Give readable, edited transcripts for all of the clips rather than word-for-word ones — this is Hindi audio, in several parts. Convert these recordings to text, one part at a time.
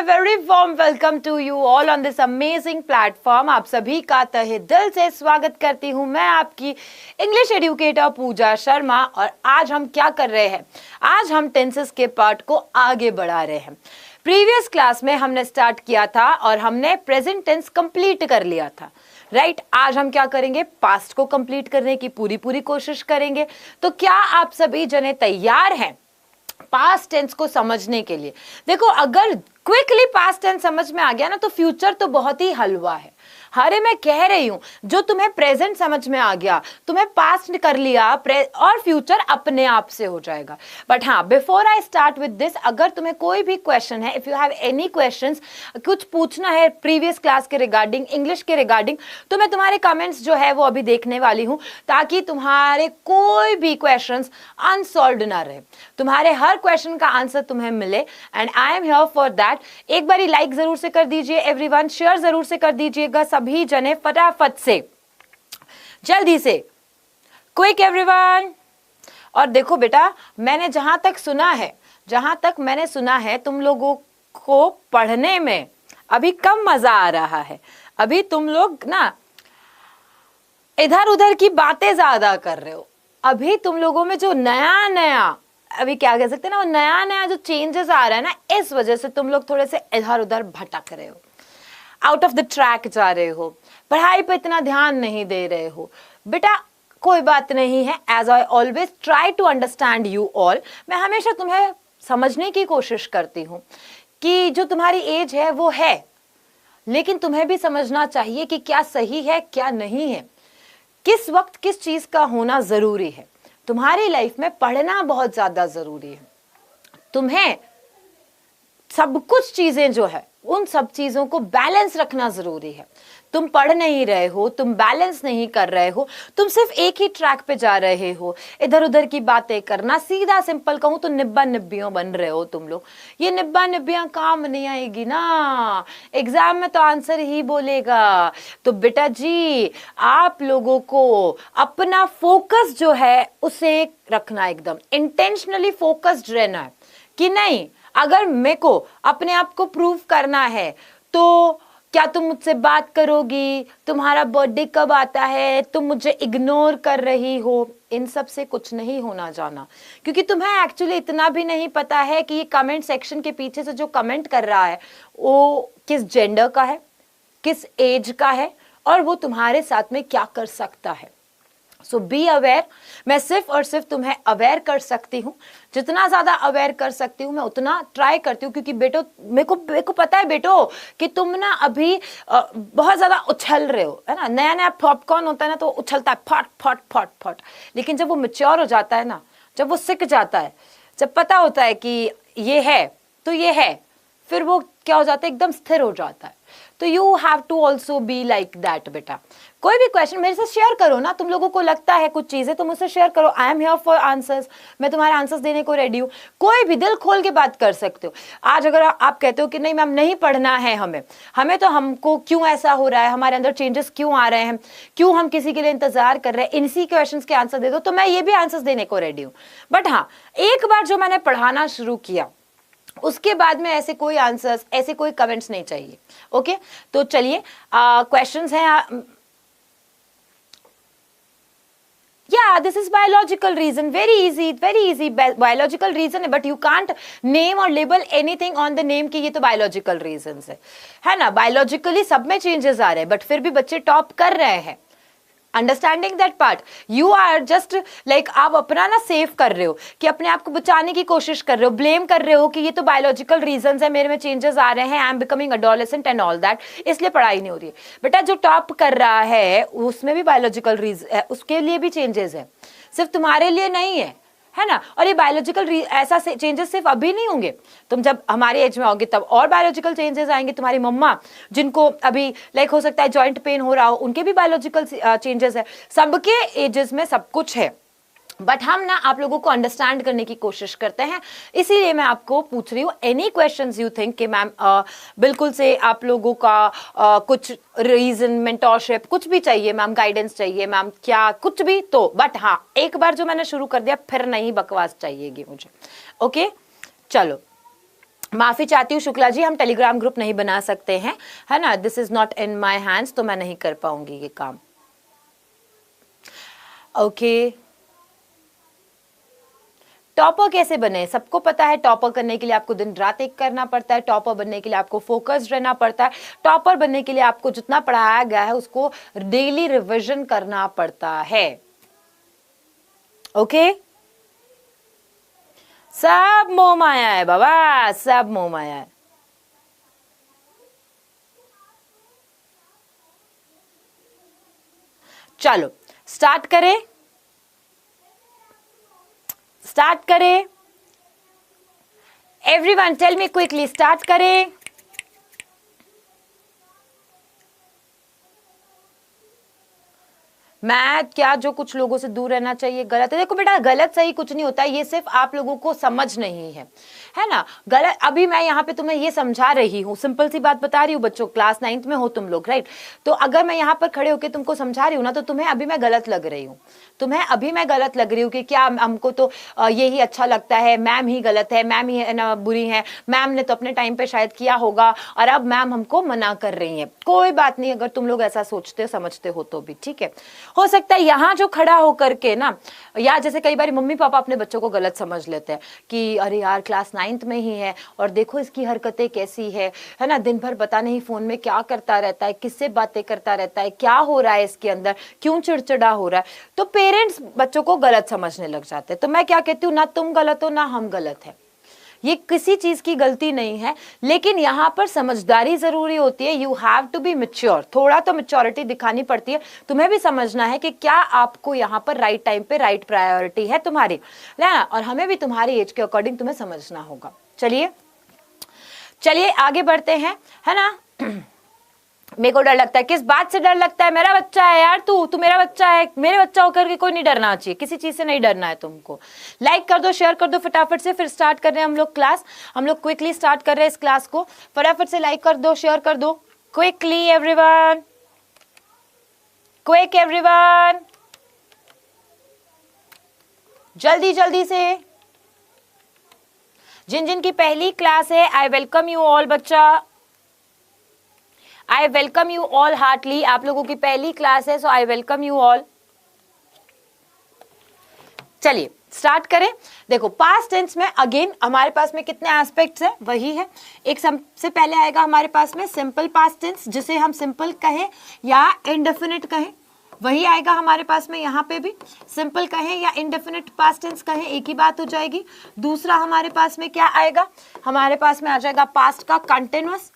very warm welcome to you all on this amazing platform। आप सभी का तहे दिल से स्वागत करती हूँ मैं आपकी इंग्लिश एडुकेटर पूजा शर्मा। और आज हम क्या कर रहे हैं, आज हम टेंसेस के पार्ट को आगे बढ़ा रहे हैं। प्रीवियस क्लास में हमने स्टार्ट किया था और हमने प्रेजेंट टेंस कंप्लीट कर लिया था, राइट। आज हम क्या करेंगे, पास्ट को कंप्लीट करने की पूरी कोशिश करेंगे। तो क्या आप सभी जने तैयार हैं पास्ट टेंस को समझने के लिए? देखो, अगर क्विकली पास्ट टेंस समझ में आ गया ना तो फ्यूचर तो बहुत ही हलवा है। अरे मैं कह रही हूं, जो तुम्हें प्रेजेंट समझ में आ गया, तुम्हें पास्ट कर लिया और फ्यूचर अपने आप से हो जाएगा। बट हाँ, before I start with this, अगर तुम्हें कोई भी क्वेश्चन है, if you have any questions, कुछ पूछना है प्रीवियस क्लास के रिगार्डिंग, इंग्लिश के रिगार्डिंग, तो मैं तुम्हारे कमेंट्स जो है वो अभी देखने वाली हूं, ताकि तुम्हारे कोई भी क्वेश्चंस अनसॉल्व्ड ना रहे, तुम्हारे हर क्वेश्चन का आंसर तुम्हें मिले। And I am here for that. एक बारी लाइक जरूर से कर दीजिए एवरीवन, शेयर जरूर से कर दीजिएगा सभी जने, फटाफट से, जल्दी से, क्विक एवरीवन। और देखो बेटा, मैंने जहां तक मैंने सुना है तुम लोगों को पढ़ने में अभी कम मजा आ रहा है। अभी तुम लोग ना इधर उधर की बातें ज्यादा कर रहे हो। अभी तुम लोगों में जो नया अभी क्या कह सकते हैं ना, वो नया जो चेंजेस आ रहा है ना, इस वजह से तुम लोग थोड़े से इधर उधर भटक रहे हो, आउट ऑफ द ट्रैक जा रहे हो, पढ़ाई पे इतना ध्यान नहीं दे रहे हो। बेटा कोई बात नहीं है, as I always try to understand you all. मैं हमेशा तुम्हें समझने की कोशिश करती हूँ कि जो तुम्हारी एज है वो है, लेकिन तुम्हें भी समझना चाहिए कि क्या सही है क्या नहीं है, किस वक्त किस चीज का होना जरूरी है। तुम्हारी लाइफ में पढ़ना बहुत ज्यादा जरूरी है। तुम्हें सब कुछ चीजें जो है, उन सब चीजों को बैलेंस रखना जरूरी है। तुम पढ़ नहीं रहे हो, तुम बैलेंस नहीं कर रहे हो, तुम सिर्फ एक ही ट्रैक पे जा रहे हो, इधर उधर की बातें करना, सीधा सिंपल कहूं तो निब्बा निब्बियों बन रहे हो तुम लोग। ये निब्बा निब्बियां काम नहीं आएगी ना, एग्जाम में तो आंसर ही बोलेगा। तो बेटा जी, आप लोगों को अपना फोकस जो है उसे रखना, एकदम इंटेंशनली फोकस्ड रहना है कि नहीं, अगर मेरे को अपने आप को प्रूव करना है तो क्या तुम मुझसे बात करोगी, तुम्हारा बर्थडे कब आता है, तुम मुझे इग्नोर कर रही हो, इन सब से कुछ नहीं होना जाना। क्योंकि तुम्हें एक्चुअली इतना भी नहीं पता है कि ये कमेंट सेक्शन के पीछे से जो कमेंट कर रहा है वो किस जेंडर का है, किस एज का है, और वो तुम्हारे साथ में क्या कर सकता है। सो बी अवेयर। मैं सिर्फ और सिर्फ तुम्हें अवेयर कर सकती हूँ, जितना ज्यादा अवेयर कर सकती हूँ मैं उतना ट्राई करती हूँ। क्योंकि बेटो, मेरे को पता है बेटो कि तुम ना अभी बहुत ज्यादा उछल रहे हो, है ना। नया पॉपकॉर्न होता है ना तो उछलता है फट फट फट फट, लेकिन जब वो मैच्योर हो जाता है ना, जब वो सीख जाता है, जब पता होता है कि ये है तो ये है, फिर वो क्या हो जाता है, एकदम स्थिर हो जाता है। तो you have to also be like that बेटा। कोई भी क्वेश्चन मेरे से शेयर करो ना, तुम लोगों को लगता है कुछ चीजें तो मुझसे शेयर करो। I am here for answers, मैं तुम्हारे आंसर्स देने को रेडी हूँ। कोई भी दिल खोल के बात कर सकते हो। आज अगर आप कहते हो कि नहीं मैम नहीं पढ़ना है हमें तो हमको क्यों ऐसा हो रहा है, हमारे अंदर चेंजेस क्यों आ रहे हैं, क्यों हम किसी के लिए इंतजार कर रहे हैं, इसी क्वेश्चन के आंसर दे दो, तो मैं ये भी आंसर्स देने को रेडी हूँ। बट हाँ, एक बार जो मैंने पढ़ाना शुरू किया उसके बाद में ऐसे कोई आंसर्स, ऐसे कोई कमेंट्स नहीं चाहिए। ओके, तो चलिए क्वेश्चंस हैं। Yeah, this is biological reason. Very easy biological reason है, but you can't name or label anything on the name कि ये तो biological reasons है ना। biologically सब में changes आ रहे हैं, but फिर भी बच्चे टॉप कर रहे हैं। Understanding that part, you are just like, आप अपना ना सेव कर रहे हो कि अपने आप को बचाने की कोशिश कर रहे हो, ब्लेम कर रहे हो कि ये तो बायोलॉजिकल रीजंस है, मेरे में चेंजेस आ रहे हैं, I am becoming adolescent and all that, इसलिए पढ़ाई नहीं हो रही है। बेटा जो टॉप कर रहा है उसमें भी बायोलॉजिकल रीजन, उसके लिए भी चेंजेस है, सिर्फ तुम्हारे लिए नहीं है ना। और ये बायोलॉजिकल ऐसा चेंजेस सिर्फ अभी नहीं होंगे, तुम जब हमारे एज में आओगे तब और बायोलॉजिकल चेंजेस आएंगे। तुम्हारी मम्मा जिनको अभी लाइक हो सकता है जॉइंट पेन हो रहा हो, उनके भी बायोलॉजिकल चेंजेस है। सबके एजेस में सब कुछ है, बट हम ना आप लोगों को अंडरस्टैंड करने की कोशिश करते हैं। इसीलिए मैं आपको पूछ रही हूँ, एनी क्वेश्चंस यू थिंक कि मैम बिल्कुल से आप लोगों का कुछ रीजन, मेंटोरशिप कुछ भी चाहिए मैम, गाइडेंस चाहिए मैम, क्या कुछ भी तो, बट हाँ एक बार जो मैंने शुरू कर दिया फिर नहीं बकवास चाहिएगी मुझे। ओके चलो, माफी चाहती हूँ शुक्ला जी, हम टेलीग्राम ग्रुप नहीं बना सकते हैं, है ना, this is not in my hands, तो मैं नहीं कर पाऊंगी ये काम। ओके, टॉपर कैसे बने? सबको पता है टॉपर करने के लिए आपको दिन रात एक करना पड़ता है, टॉपर बनने के लिए आपको फोकस्ड रहना पड़ता है, टॉपर बनने के लिए आपको जितना पढ़ाया गया है उसको डेली रिवीजन करना पड़ता है। ओके, सब मोह माया है बाबा, सब मोह माया है। चलो स्टार्ट करें, स्टार्ट करें, everyone tell me quickly, start करें। मैथ क्या जो कुछ लोगों से दूर रहना चाहिए गलत है? देखो बेटा, गलत सही कुछ नहीं होता है, ये सिर्फ आप लोगों को समझ नहीं है ना। गलत, अभी मैं यहाँ पे तुम्हें ये समझा रही हूँ, सिंपल सी बात बता रही हूँ बच्चों, क्लास 9th में हो तुम लोग, राइट? तो अगर मैं यहाँ पर खड़े होकर तुमको समझा रही हूँ ना, तो तुम्हें अभी मैं गलत लग रही हूँ, तुम्हें अभी मैं गलत लग रही हूँ कि क्या हमको तो यही अच्छा लगता है, मैम ही गलत है, मैम ही ना बुरी है, मैम ने तो अपने टाइम पे शायद किया होगा और अब मैम हमको मना कर रही है। कोई बात नहीं, अगर तुम लोग ऐसा सोचते समझते हो तो भी ठीक है। हो सकता है यहाँ जो खड़ा होकर के ना, या जैसे कई बार मम्मी पापा अपने बच्चों को गलत समझ लेते हैं कि अरे यार क्लास 9th में ही है और देखो इसकी हरकतें कैसी है ना, दिन भर पता नहीं फोन में क्या करता रहता है, किससे बातें करता रहता है, क्या हो रहा है इसके अंदर, क्यों चिड़चिड़ा हो रहा है। तो पेरेंट्स बच्चों को गलत समझने लग जाते हैं। तो मैं क्या कहती हूँ, ना तुम गलत हो ना हम गलत है, ये किसी चीज की गलती नहीं है, लेकिन यहाँ पर समझदारी जरूरी होती है। You have to be mature, थोड़ा तो मैच्योरिटी दिखानी पड़ती है। तुम्हें भी समझना है कि क्या आपको यहाँ पर राइट टाइम पे राइट प्रायोरिटी है तुम्हारी, ना, और हमें भी तुम्हारी एज के अकॉर्डिंग तुम्हें समझना होगा। चलिए चलिए आगे बढ़ते हैं, है ना। मेरे को डर लगता है, किस बात से डर लगता है? मेरा बच्चा है यार, तू मेरा बच्चा है, मेरे बच्चा होकर के कोई नहीं डरना चाहिए, किसी चीज से नहीं डरना है तुमको। लाइक कर दो, शेयर कर दो फटाफट से, फिर स्टार्ट कर रहे हैं हम लोग क्लास, हम लोग क्विकली स्टार्ट कर रहे हैं इस क्लास को। फटाफट से लाइक कर दो, शेयर कर दो, क्विकली एवरीवन, क्विक एवरीवन, जल्दी जल्दी से। जिन जिन की पहली क्लास है, आई वेलकम यू ऑल बच्चा, I welcome you all heartly. आप लोगों की पहली क्लास है, so I welcome you all. चलिए स्टार्ट करें। देखो पास्ट टेंस में अगेन हमारे पास में कितने एस्पेक्ट्स हैं, वही है। एक सबसे पहले आएगा हमारे पास में सिंपल पास्ट टेंस, जिसे हम सिंपल कहें या इंडेफिनिट कहें, वही आएगा हमारे पास में। यहाँ पे भी सिंपल कहें या इंडेफिनिट पास्ट टेंस कहें, एक ही बात हो जाएगी। दूसरा हमारे पास में क्या आएगा, हमारे पास में आ जाएगा पास्ट का कंटिन्यूअस,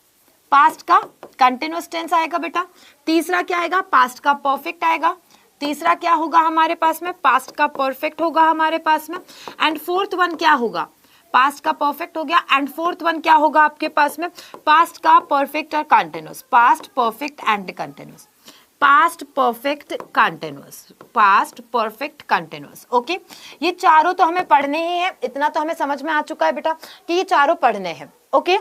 पास्ट का कंटिन्यूअस टेंस आएगा बेटा। तीसरा क्या आएगा, पास्ट का परफेक्ट आएगा। तीसरा क्या होगा हमारे पास में, पास्ट का परफेक्ट होगा हमारे पास में। एंड फोर्थ वन क्या होगा, पास्ट का परफेक्ट हो गया, एंड फोर्थ वन क्या होगा आपके पास में, पास्ट का परफेक्ट और continuous, past perfect and continuous, past perfect continuous, past perfect continuous. Okay, ये चारों तो हमें पढ़ने ही है, इतना तो हमें समझ में आ चुका है बेटा कि ये चारों पढ़ने हैं। ओके,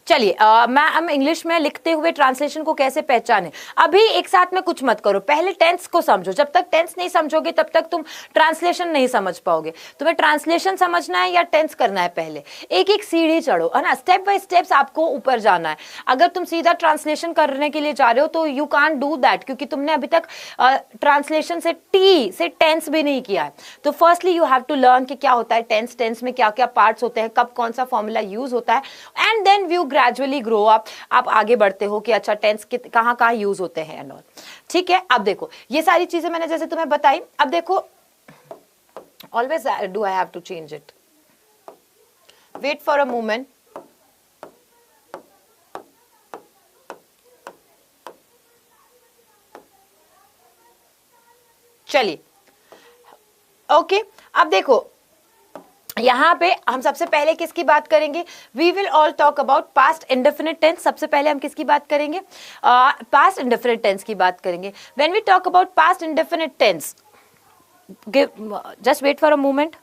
चलिए मैं हम इंग्लिश में लिखते हुए ट्रांसलेशन को कैसे पहचाने। अभी एक साथ में कुछ मत करो, पहले टेंस को समझो। जब तक टेंस नहीं समझोगे तब तक तुम ट्रांसलेशन नहीं समझ पाओगे। तुम्हें ट्रांसलेशन समझना है या टेंस करना है, पहले एक एक सीढ़ी चढ़ो, है ना, स्टेप बाय स्टेप्स आपको ऊपर जाना है। अगर तुम सीधा ट्रांसलेशन करने के लिए जा रहे हो तो यू कांट डू दैट, क्योंकि तुमने अभी तक ट्रांसलेशन से टी से टेंस भी नहीं किया है। तो firstly you have to learn कि क्या होता है टेंस, टेंस में क्या क्या पार्ट्स होते हैं, कब कौन सा फॉर्मूला यूज होता है, and then you gradually grow up, आप आगे बढ़ते हो कि अच्छा टेंस कहाँ कहाँ यूज होते हैं एंड ऑल। ठीक है, अब देखो ये सारी चीजें मैंने जैसे तुम्हें बताई। अब देखो always do I have to change it, wait for a moment. चलिए ओके, अब देखो यहाँ पे हम सबसे पहले किसकी बात करेंगे, we will all talk about past indefinite tense. सबसे पहले हम किसकी बात करेंगे, पास्ट इंडेफिनिट टेंस की बात करेंगे। When we talk about past indefinite tense, just wait for a moment.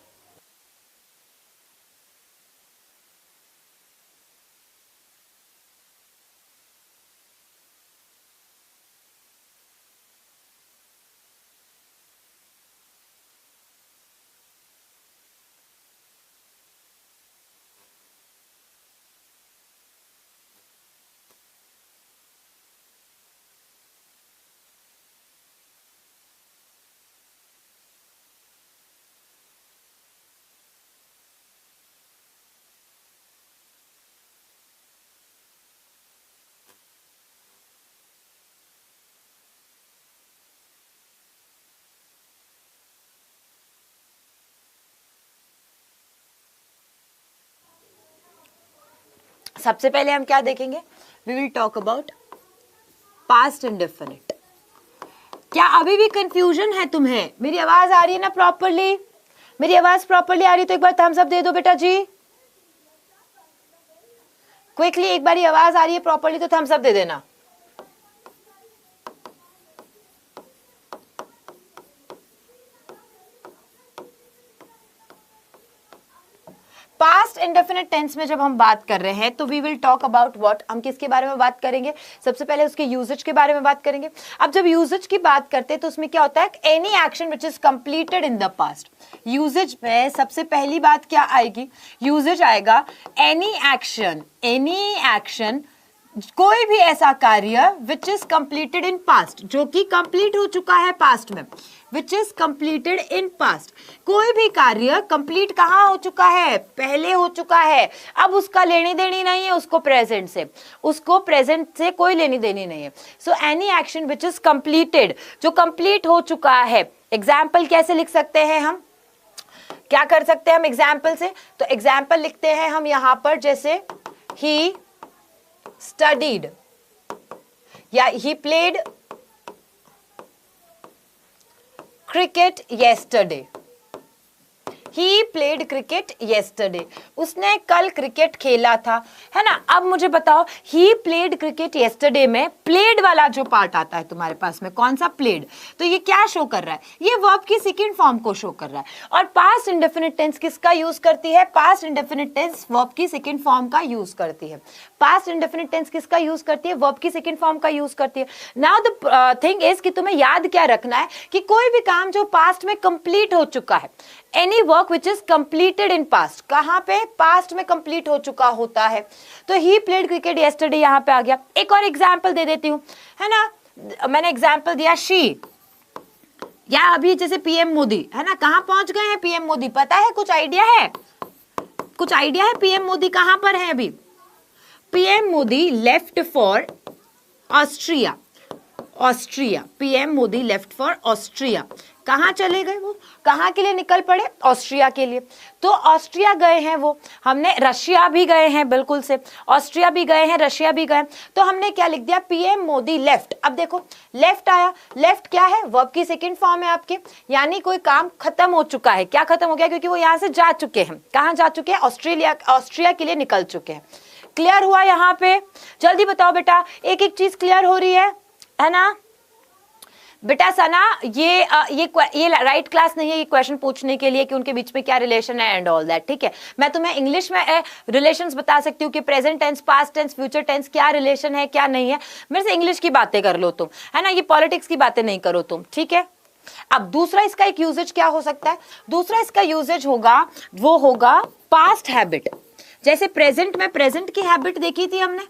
सबसे पहले हम क्या देखेंगे, we will talk about past indefinite. क्या अभी भी कंफ्यूजन है तुम्हें? मेरी आवाज आ रही है ना प्रॉपरली? मेरी आवाज प्रॉपरली आ रही तो एक बार थम्स अप दे दो बेटा जी, क्विकली। एक बार आवाज आ रही है प्रॉपरली तो थम्स अप दे देना। पास्ट इंडेफिनिट टेंस में जब हम बात कर रहे हैं तो we will talk about what, हम किसके बारे में बात करेंगे? सबसे पहले उसके यूजेज के बारे में बात करेंगे। अब जब यूजेज की बात करते हैं तो उसमें क्या होता है, any action which is completed in the past. Usages में सबसे पहली बात क्या आएगी, यूजेज आएगा एनी एक्शन, कोई भी ऐसा कार्य विच इज कंप्लीटेड इन पास्ट, जो कि कंप्लीट हो चुका है पास्ट में, विच इज कंप्लीटेड इन पास्ट। कोई भी कार्य कंप्लीट कहाँ हो चुका है, पहले हो चुका है, अब उसका लेनी देनी नहीं है उसको प्रेजेंट से, उसको प्रेजेंट से कोई लेनी देनी नहीं है। So any action which is completed, जो कंप्लीट हो चुका है। एग्जाम्पल कैसे लिख सकते हैं हम, क्या कर सकते हैं हम एग्जाम्पल से? तो एग्जाम्पल लिखते हैं हम यहां पर, जैसे ही studied या he played cricket yesterday, he played cricket yesterday, उसने कल क्रिकेट खेला था, है ना। अब मुझे बताओ, he played cricket yesterday में played वाला जो पार्ट आता है तुम्हारे पास में, कौन सा played, तो ये क्या शो कर रहा है, ये वर्ब की सेकंड फॉर्म को शो कर रहा है। और पास्ट इंडेफिनिट टेंस किसका यूज करती है? पास्ट इंडेफिनिट टेंस वर्ब की सेकंड फॉर्म का यूज करती है। पास्ट इंडेफिनिट टेंस किसका यूज करती है? वर्ब की सेकंड फॉर्म का यूज करती है। नाउ द थिंग इज कि तुम्हें याद क्या रखना है कि कोई भी काम जो पास्ट में कंप्लीट हो चुका है, any work which is completed in past, कहां पे? पास्ट में कंप्लीट हो चुका होता है। तो ही प्लेड क्रिकेट यस्टरडे यहां पे आ गया। एक और एग्जांपल दे देती हूं, है ना। मैंने एग्जांपल दिया शी, या अभी जैसे पीएम मोदी, है ना, कहां पहुंच गए हैं पीएम मोदी, पता है? कुछ आइडिया है? कुछ आइडिया है पीएम मोदी कहां पर है अभी? PM Modi left for Austria, Austria, PM Modi left for Austria. कहां चले गए वो, कहां के लिए निकल पड़े? ऑस्ट्रिया के लिए। तो ऑस्ट्रिया गए हैं वो, हमने रशिया भी गए हैं, बिल्कुल से, ऑस्ट्रिया भी गए हैं, रशिया भी गए, तो हमने क्या लिख दिया? PM Modi left. अब देखो लेफ्ट आया, लेफ्ट क्या है? वर्ब की सेकंड फॉर्म है आपके, यानी कोई काम खत्म हो चुका है। क्या खत्म हो गया? क्योंकि वो यहां से जा चुके हैं। कहां जा चुके हैं? ऑस्ट्रिया के लिए निकल चुके हैं। क्लियर हुआ यहाँ पे? जल्दी बताओ बेटा, एक एक चीज क्लियर हो रही है ना बेटा? सना, ये राइट क्लास नहीं है ये क्वेश्चन पूछने के लिए कि उनके बीच में क्या रिलेशन है एंड ऑल दैट, ठीक है। मैं तुम्हें इंग्लिश में रिलेशंस बता सकती हूँ कि present tense, past tense, future tense क्या रिलेशन है क्या नहीं है। मेरे से इंग्लिश की बातें कर लो तुम, है ना, ये पॉलिटिक्स की बातें नहीं करो तुम, ठीक है। अब दूसरा इसका एक यूजेज क्या हो सकता है? दूसरा इसका यूजेज होगा, वो होगा पास्ट हैबिट। जैसे प्रेजेंट में प्रेजेंट की हैबिट देखी थी हमने,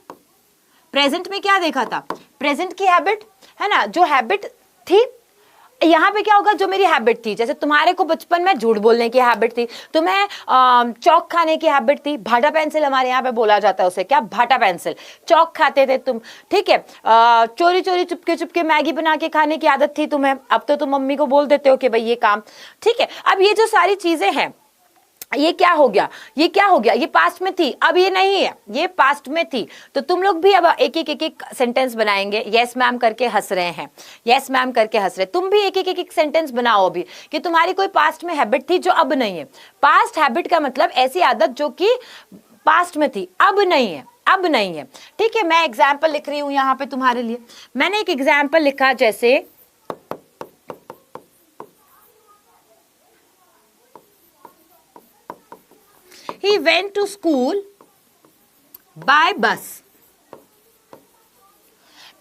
प्रेजेंट में क्या देखा था? प्रेजेंट की हैबिट, है ना, जो हैबिट थी, यहाँ पे क्या होगा? जो मेरी हैबिट थी, जैसे तुम्हारे को बचपन में झूठ बोलने की हैबिट थी, तुम्हें चौक खाने की हैबिट थी, भाटा पेंसिल हमारे यहाँ पे बोला जाता है उसे, क्या? भाटा पेंसिल, चौक खाते थे तुम, ठीक है। चोरी चोरी चुपके चुपके मैगी बना के खाने की आदत थी तुम्हें, अब तो तुम मम्मी को बोल देते हो कि भाई ये काम, ठीक है। अब ये जो सारी चीजें हैं, ये क्या हो गया? ये क्या हो गया? ये पास्ट में थी, अब ये नहीं है, ये पास्ट में थी। तो तुम लोग भी अब एक एक सेंटेंस बनाएंगे। यस मैम करके हंस रहे हैं, यस मैम करके हंस रहे, तुम भी एक एक सेंटेंस बनाओ अभी कि तुम्हारी कोई पास्ट में हैबिट थी जो अब नहीं है। पास्ट हैबिट का मतलब ऐसी आदत जो कि पास्ट में थी, अब नहीं है, अब नहीं है, ठीक है। मैं एग्जाम्पल लिख रही हूं यहाँ पे तुम्हारे लिए। मैंने एक एग्जाम्पल लिखा, जैसे he went to school by bus।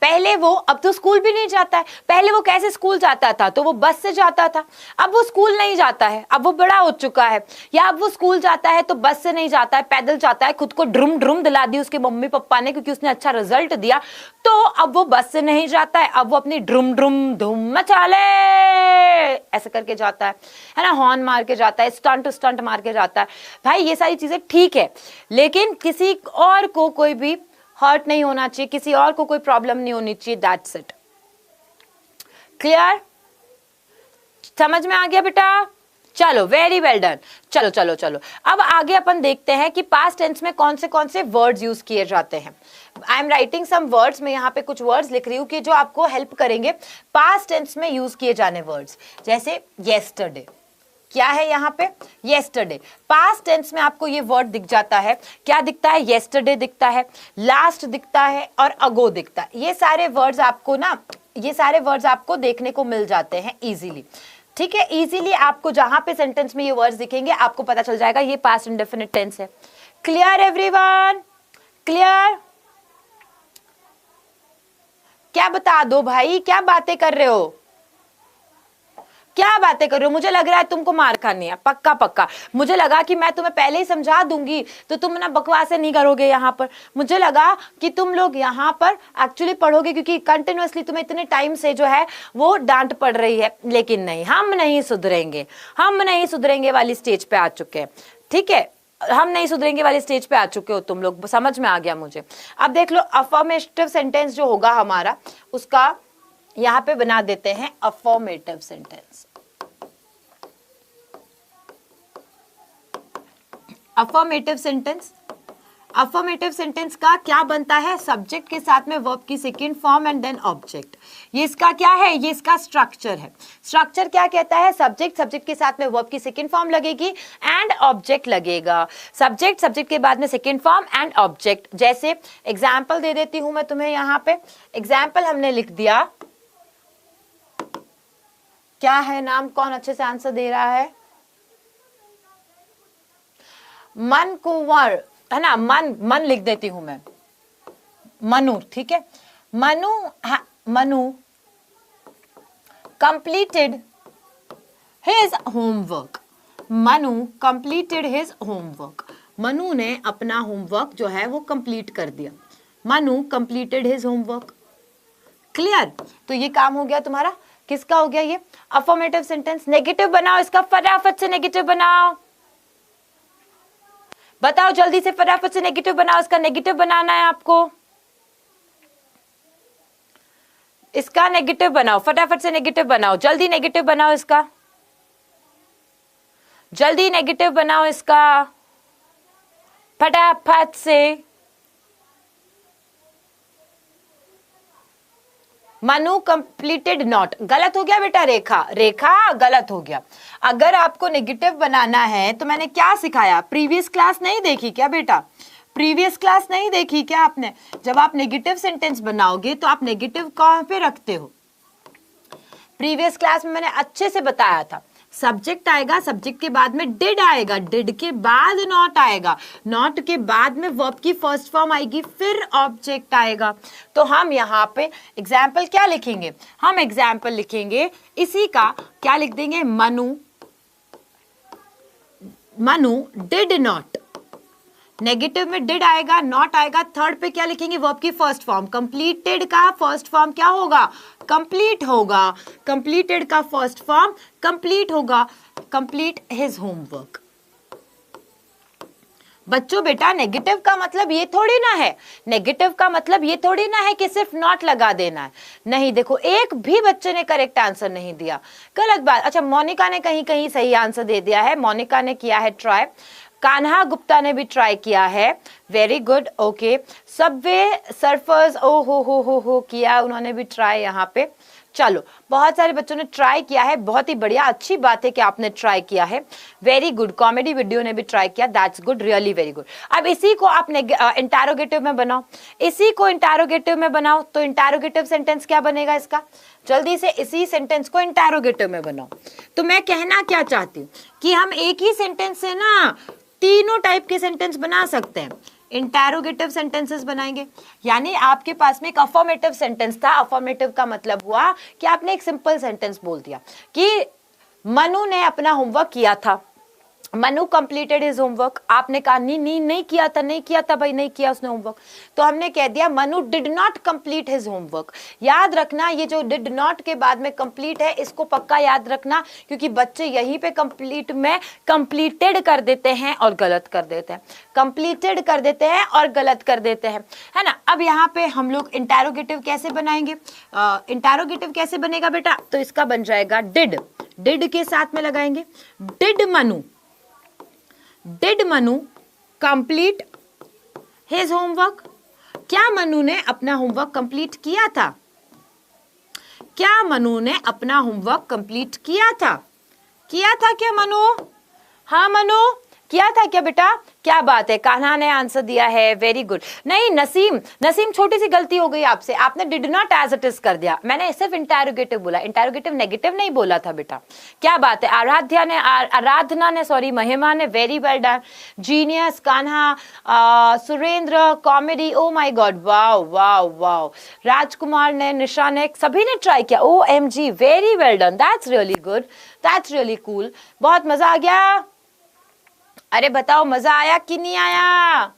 पहले वो, अब तो स्कूल भी नहीं जाता है, पहले वो कैसे स्कूल जाता था? तो वो बस से जाता था। अब वो स्कूल नहीं जाता है, अब वो बड़ा हो चुका है, या अब वो स्कूल जाता है तो बस से नहीं जाता है, पैदल जाता है। खुद को ड्रुम ड्रुम दिला दी उसके मम्मी पापा ने क्योंकि उसने अच्छा रिजल्ट दिया, तो अब वो बस से नहीं जाता है, अब वो अपनी ड्रुम ड्रुम धूम मचा ले ऐसे करके जाता है ना, हॉर्न मार के जाता है, स्टंट मार के जाता है। भाई ये सारी चीजें ठीक है, लेकिन किसी और को कोई भी हर्ट नहीं होना चाहिए, किसी और को कोई प्रॉब्लम नहीं होनी चाहिए, दैट्स इट। क्लियर? समझ में आ गया बेटा? चलो वेरी वेल डन। चलो चलो चलो, अब आगे अपन देखते हैं कि पास्ट टेंस में कौन से वर्ड्स यूज किए जाते हैं। I am writing some words, मैं यहाँ पे कुछ वर्ड्स लिख रही हूँ कि जो आपको हेल्प करेंगे पास्ट टेंस में यूज किए जाने वर्ड्स। जैसे येस्टरडे, क्या है यहाँ पे? येस्टरडे। पास्ट टेंस में आपको ये वर्ड दिख जाता है, क्या दिखता है? येस्टरडे दिखता है, लास्ट दिखता है और अगो दिखता है। ये सारे वर्ड्स आपको ना, ये सारे वर्ड्स आपको देखने को मिल जाते हैं इजीली। ठीक है, इजीली आपको जहां पे सेंटेंस में ये वर्ड्स दिखेंगे आपको पता चल जाएगा ये पास्ट इंडेफिनिट टेंस है। Clear everyone? क्लियर? क्या बता दो भाई, क्या बातें कर रहे हो? क्या बातें कर रहे हो? मुझे लग रहा है तुमको मार खानी है, पक्का पक्का। मुझे लगा कि मैं तुम्हें पहले ही समझा दूंगी तो तुम ना बकवासें नहीं करोगे यहाँ पर। मुझे लगा कि तुम लोग यहाँ पर एक्चुअली पढ़ोगे क्योंकि कंटिन्यूअसली तुम्हें इतने टाइम से जो है वो डांट पड़ रही है, लेकिन नहीं, हम नहीं सुधरेंगे, हम नहीं सुधरेंगे वाली स्टेज पे आ चुके हैं। ठीक है, हम नहीं सुधरेंगे वाली स्टेज पे आ चुके हो तुम लोग, समझ में आ गया मुझे। अब देख लो, अफर्मेटिव सेंटेंस जो होगा हमारा, उसका यहाँ पे बना देते हैं affirmative sentence. Affirmative sentence, affirmative sentence का क्या बनता है? सब्जेक्ट के साथ में वर्ब की second form and then object. ये इसका क्या है? ये इसका स्ट्रक्चर है। स्ट्रक्चर क्या कहता है? सब्जेक्ट के साथ में वर्ब की सेकंड फॉर्म लगेगी एंड ऑब्जेक्ट लगेगा। सब्जेक्ट के बाद में सेकंड फॉर्म एंड ऑब्जेक्ट। जैसे एग्जाम्पल दे देती हूं मैं तुम्हें, यहाँ पे एग्जाम्पल हमने लिख दिया, क्या है नाम? कौन अच्छे से आंसर दे रहा है? मन कुंवर, है ना? मन लिख देती हूं मैं, मनु। ठीक है, Manu completed his homework. Manu completed his homework. Manu ने अपना होमवर्क जो है वो कंप्लीट कर दिया। Manu completed his homework. Clear? तो ये काम हो गया तुम्हारा। किसका हो गया ये? Affirmative sentence. नेगेटिव बनाओ इसका, फटाफट से नेगेटिव बनाओ, बताओ जल्दी से, फटाफट से नेगेटिव बनाओ। इसका नेगेटिव बनाना है आपको, इसका नेगेटिव बनाओ, फटाफट से नेगेटिव बनाओ, जल्दी नेगेटिव बनाओ इसका, जल्दी नेगेटिव बनाओ इसका, फटाफट से। मनु कंप्लीटेड नॉट, गलत हो गया बेटा। रेखा गलत हो गया। अगर आपको नेगेटिव बनाना है तो मैंने क्या सिखाया? प्रीवियस क्लास नहीं देखी क्या बेटा? प्रीवियस क्लास नहीं देखी क्या आपने? जब आप नेगेटिव सेंटेंस बनाओगे तो आप नेगेटिव कहां पे रखते हो? प्रीवियस क्लास में मैंने अच्छे से बताया था। सब्जेक्ट आएगा, सब्जेक्ट के बाद में डिड आएगा, डिड के बाद नॉट आएगा, नॉट के बाद में वर्ब की फर्स्ट फॉर्म आएगी, फिर ऑब्जेक्ट आएगा। तो हम यहाँ पे एग्जाम्पल क्या लिखेंगे? हम एग्जाम्पल लिखेंगे इसी का, क्या लिख देंगे? Manu did not. नेगेटिव में डिड आएगा, नॉट आएगा, थर्ड पे क्या लिखेंगे? वर्ब की फर्स्ट फॉर्म। कंप्लीटेड का फर्स्ट फॉर्म क्या होगा? कंप्लीट होगा। कंप्लीटेड का फर्स्ट फॉर्म कंप्लीट होगा, कंप्लीट हिज होमवर्क। बच्चों बेटा, नेगेटिव का मतलब ये थोड़ी ना है, नेगेटिव का मतलब ये थोड़ी ना है कि सिर्फ नॉट लगा देना है। नहीं, देखो एक भी बच्चे ने करेक्ट आंसर नहीं दिया, गलत बात। अच्छा, मोनिका ने कहीं कहीं सही आंसर दे दिया है, मोनिका ने किया है ट्राई, कान्हा गुप्ता ने भी ट्राई किया है, very good, okay. Subway Surfers, ओ हो किया, उन्होंने भी ट्राई यहाँ पे। चलो, बहुत सारे बच्चों ने ट्राई किया है, बहुत ही बढ़िया, अच्छी बात है कि आपने ट्राई किया है, वेरी गुड। कॉमेडी वीडियो ने भी ट्राई किया, that's good, really very good. अब इसी को आपने इंटरोगेटिव में बनाओ, इसी को इंटरोगेटिव में बनाओ, तो इंटरोगेटिव सेंटेंस क्या बनेगा इसका? जल्दी से इसी सेंटेंस को इंटरोगेटिव में बनाओ। तो मैं कहना क्या चाहती हूँ कि हम एक ही सेंटेंस से ना तीनों टाइप के सेंटेंस बना सकते हैं। इंटरोगेटिव सेंटेंसेस बनाएंगे, यानी आपके पास में एक अफर्मेटिव सेंटेंस था। अफर्मेटिव का मतलब हुआ कि आपने एक सिंपल सेंटेंस बोल दिया कि मनु ने अपना होमवर्क किया था, मनु कंप्लीटेड हिज होमवर्क। आपने कहा नहीं किया था भाई, नहीं किया उसने होमवर्क, तो हमने कह दिया Manu did not complete his homework. याद रखना, ये जो डिड नॉट के बाद में कंप्लीट है, इसको पक्का याद रखना, क्योंकि बच्चे यहीं पे कंप्लीट में कंप्लीटेड कर देते हैं और गलत कर देते हैं, कंप्लीटेड कर देते हैं और गलत कर देते हैं, है ना। अब यहाँ पे हम लोग इंटरोगेटिव कैसे बनाएंगे? इंटरोगेटिव कैसे बनेगा बेटा? तो इसका बन जाएगा डिड। डिड के साथ में लगाएंगे। Did Manu complete his homework. क्या मनु ने अपना होमवर्क कंप्लीट किया था? क्या मनु ने अपना होमवर्क कंप्लीट किया था? किया था क्या मनु? हाँ मनु, किया था क्या बेटा? क्या बात है, कान्हा ने आंसर दिया है, वेरी गुड। नहीं नसीम छोटी सी गलती हो गई आपसे, आपने did not as it is कर दिया। मैंने सिर्फ इंटेरोगेटिव बोला, इंटेरोगेटिव नेगेटिव नहीं बोला था बेटा। क्या बात है, आराधना ने सॉरी महिमा ने, very well done, genius Kanha, Surendra comedy, oh my god, wow wow wow. Rajkumar ने, निशा ने, सभी ने ट्राई किया, OMG, very well done, that's really good, that's really cool, बहुत मजा आ गया। अरे बताओ मजा आया कि नहीं आया?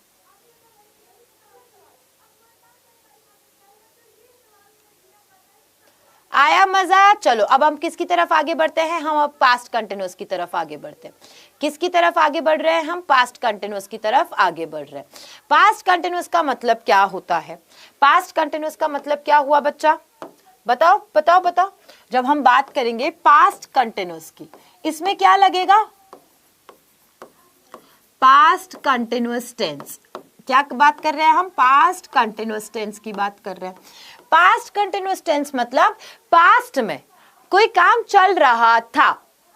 आया मजा? चलो अब हम किसकी तरफ आगे बढ़ते हैं? हम अब पास्ट कंटिन्यूअस की तरफ आगे बढ़ते हैं। किसकी तरफ आगे बढ़ रहे हैं हम? पास्ट कंटिन्यूअस की तरफ आगे बढ़ रहे हैं। पास्ट कंटिन्यूअस का मतलब क्या होता है? पास्ट कंटिन्यूअस का मतलब क्या हुआ बच्चा? बताओ बताओ बताओ। जब हम बात करेंगे पास्ट कंटिन्यूअस की, इसमें क्या लगेगा? Past continuous tense. क्या बात कर रहे हैं हम? पास्ट कंटिन्यूअस टेंस की बात कर रहे हैं। पास्ट कंटिन्यूअस टेंस मतलब पास्ट में कोई काम चल रहा था,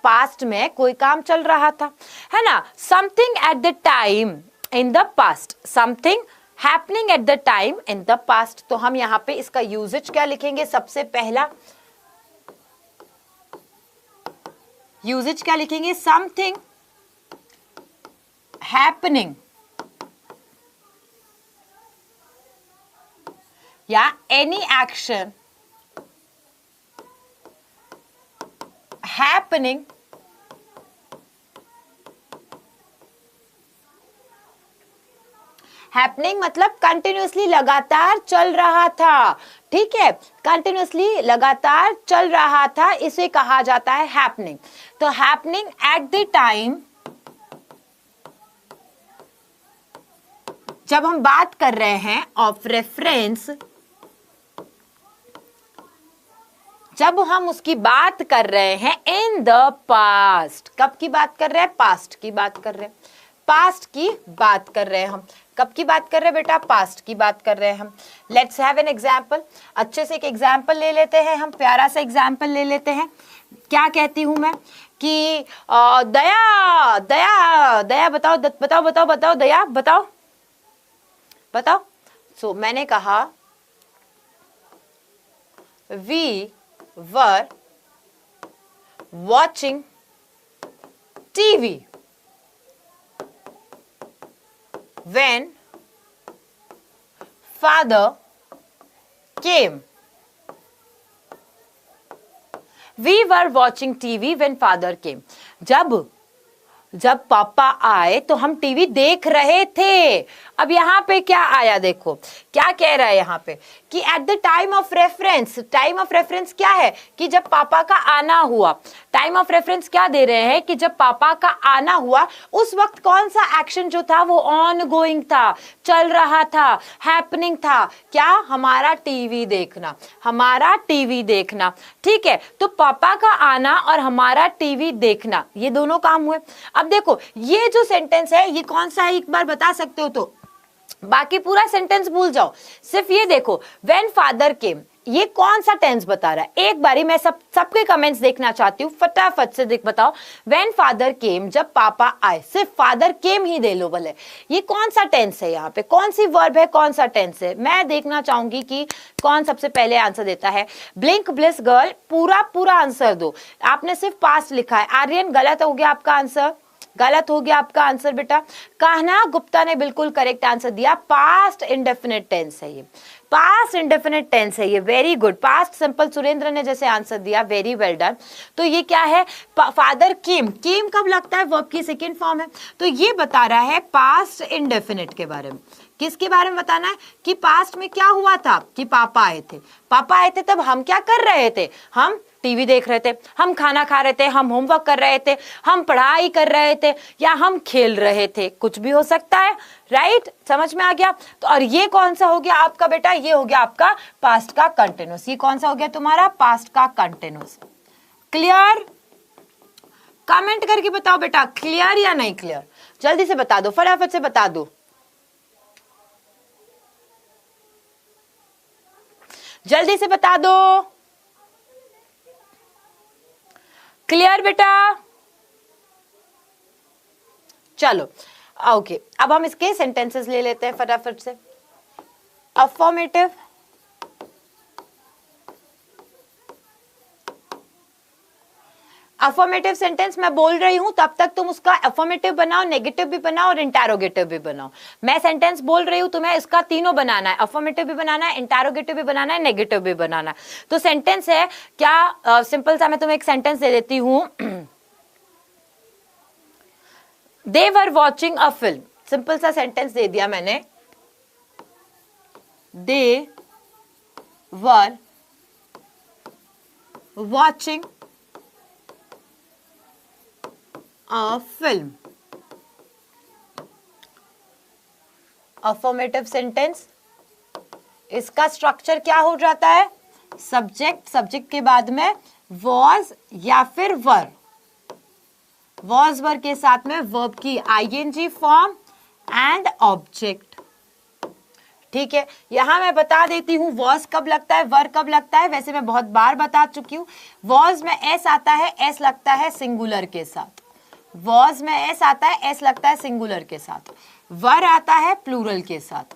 पास्ट में कोई काम चल रहा था, है ना। Something at the time in the past, something happening at the time in the past. तो हम यहाँ पे इसका यूजेज क्या लिखेंगे? सबसे पहला यूजेज क्या लिखेंगे? समथिंग happening या any action happening मतलब कंटिन्यूसली लगातार चल रहा था, ठीक है, कंटिन्यूसली लगातार चल रहा था, इसे कहा जाता है हैपनिंग। तो हैपनिंग एट द टाइम, जब हम बात कर रहे हैं ऑफ रेफरेंस, जब हम उसकी बात कर रहे हैं इन द पास्ट, कब की बात कर रहे हैं? पास्ट की बात कर रहे हैं, पास्ट की बात कर रहे हैं हम। कब की बात कर रहे हैं बेटा? पास्ट की बात कर रहे हैं हम। Let's have an example. अच्छे से एक एग्जाम्पल ले लेते हैं हम, प्यारा सा एग्जाम्पल ले लेते हैं। क्या कहती हूं मैं कि दया दया दया बताओ बताओ बताओ बताओ दया बताओ बताओ। सो मैंने कहा we were watching TV when father came. We were watching TV when father came. जब पापा आए तो हम टीवी देख रहे थे। अब यहाँ पे क्या आया? देखो क्या कह रहा है यहाँ पे कि at the time of reference. Time of reference क्या है? कि जब पापा का आना हुआ। टाइम ऑफ रेफरेंस क्या दे रहे हैं? कि जब पापा का आना हुआ उस वक्त कौन सा एक्शन जो था वो ऑन गोइंग था, चल रहा था, हैपनिंग था। क्या? हमारा टीवी देखना, हमारा टीवी देखना, ठीक है। तो पापा का आना और हमारा टीवी देखना, ये दोनों काम हुए। अब देखो ये जो सेंटेंस है ये कौन सा है, एक बार बता सकते हो तो? बाकी पूरा सेंटेंस भूल जाओ, सिर्फ ये देखो व्हेन फादर केम, ये कौन सा टेंस बता रहा है? एक बारी मैं सबके कमेंट्स देखना चाहती हूँ, फटाफट से देख बताओ। व्हेन फादर केम, जब पापा आए, सिर्फ फादर केम ही दे लो भले। ये कौन सा टेंस है? यहाँ पे कौन सी वर्ब है, कौन सा टेंस है? मैं देखना चाहूंगी कि कौन सबसे पहले आंसर देता है। ब्लिंक ब्लिस गर्ल, पूरा आंसर दो। आपने सिर्फ पास्ट लिखा है। आर्यन गलत हो गया आपका आंसर, गलत हो गया आपका आंसर बेटा। कान्हा गुप्ता ने बिल्कुल करेक्ट आंसर दिया। पास्ट इंडेफिनिट टेंस है ये, पास्ट इंडेफिनिट टेंस है ये, very good. Past simple Surendra ने जैसे आंसर दिया, वेरी वेल डन। तो ये क्या है? फादर केम, केम कब लगता है? वर्ब की सेकंड फॉर्म है। तो ये बता रहा है पास्ट इंडेफिनिट के बारे में। किसके बारे में बताना है? कि पास्ट में क्या हुआ था कि पापा आए थे। पापा आए थे तब हम क्या कर रहे थे? हम टीवी देख रहे थे, हम खाना खा रहे थे, हम होमवर्क कर रहे थे, हम पढ़ाई कर रहे थे, या हम खेल रहे थे, कुछ भी हो सकता है, राइट? समझ में आ गया? तो और ये कौन सा हो गया आपका बेटा? ये हो गया आपका पास्ट का कंटिन्यूअस। ये कौन सा हो गया तुम्हारा? पास्ट का कंटिन्यूअस। क्लियर? कमेंट करके बताओ बेटा, क्लियर या नहीं क्लियर, जल्दी से बता दो, फटाफट से बता दो, जल्दी से बता दो। क्लियर बेटा? चलो ओके, अब हम इसके सेंटेंसेस ले लेते हैं फटाफट से। अफर्मेटिव, अफर्मेटिव सेंटेंस मैं बोल रही हूं तब तक तुम उसका अफर्मेटिव बनाओ, नेगेटिव भी बनाओ और इंटरोगेटिव भी बनाओ। मैं सेंटेंस बोल रही हूं, तुम्हें इसका तीनों बनाना है, अफर्मेटिव भी बनाना है, इंटरोगेटिव भी बनाना है, नेगेटिव भी बनाना है। तो सेंटेंस है क्या, सिंपल सा मैं तुम्हें एक सेंटेंस दे देती हूं। They were watching a film, simple सा सेंटेंस दे दिया मैंने। They were watching a film. Affirmative sentence, इसका स्ट्रक्चर क्या हो जाता है, सब्जेक्ट, सब्जेक्ट के बाद में वॉज या फिर वर, वॉज वर के साथ में वर्ब की आईएनजी फॉर्म एंड ऑब्जेक्ट। ठीक है, यहां मैं बता देती हूं वॉज कब लगता है, वर कब लगता है, वैसे मैं बहुत बार बता चुकी हूं। वॉज में एस आता है, एस लगता है सिंगुलर के साथ, वॉज में एस आता है, एस लगता है सिंगुलर के साथ। वर आता है प्लूरल के साथ,